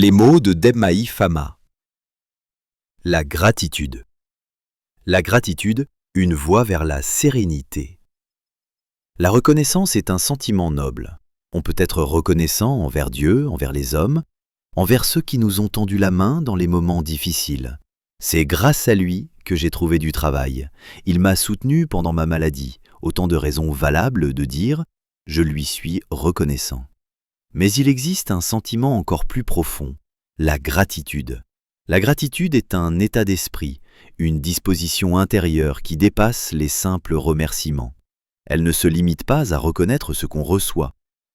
Les mots de Debmaï Fama. La gratitude. La gratitude, une voie vers la sérénité. La reconnaissance est un sentiment noble. On peut être reconnaissant envers Dieu, envers les hommes, envers ceux qui nous ont tendu la main dans les moments difficiles. C'est grâce à lui que j'ai trouvé du travail. Il m'a soutenu pendant ma maladie. Autant de raisons valables de dire « je lui suis reconnaissant ». Mais il existe un sentiment encore plus profond, la gratitude. La gratitude est un état d'esprit, une disposition intérieure qui dépasse les simples remerciements. Elle ne se limite pas à reconnaître ce qu'on reçoit.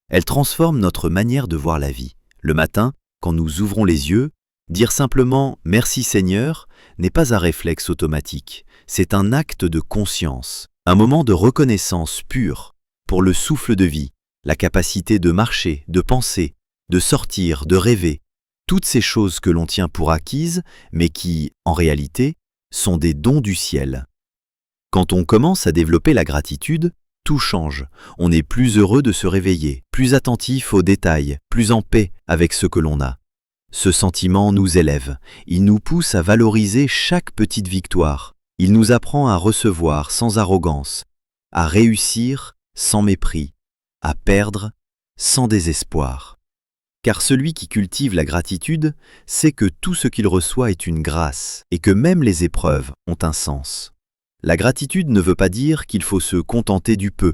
Elle transforme notre manière de voir la vie. Le matin, quand nous ouvrons les yeux, dire simplement « Merci Seigneur » n'est pas un réflexe automatique. C'est un acte de conscience, un moment de reconnaissance pure pour le souffle de vie, la capacité de marcher, de penser, de sortir, de rêver, toutes ces choses que l'on tient pour acquises, mais qui, en réalité, sont des dons du ciel. Quand on commence à développer la gratitude, tout change. On est plus heureux de se réveiller, plus attentif aux détails, plus en paix avec ce que l'on a. Ce sentiment nous élève, il nous pousse à valoriser chaque petite victoire. Il nous apprend à recevoir sans arrogance, à réussir sans mépris, à perdre sans désespoir. Car celui qui cultive la gratitude sait que tout ce qu'il reçoit est une grâce et que même les épreuves ont un sens. La gratitude ne veut pas dire qu'il faut se contenter du peu.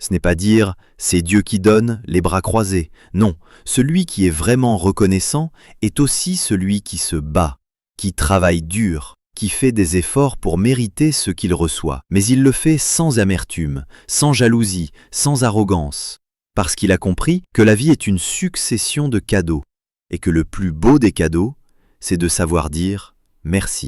Ce n'est pas dire « c'est Dieu qui donne, les bras croisés ». Non, celui qui est vraiment reconnaissant est aussi celui qui se bat, qui travaille dur, qui fait des efforts pour mériter ce qu'il reçoit. Mais il le fait sans amertume, sans jalousie, sans arrogance, parce qu'il a compris que la vie est une succession de cadeaux et que le plus beau des cadeaux, c'est de savoir dire « merci ».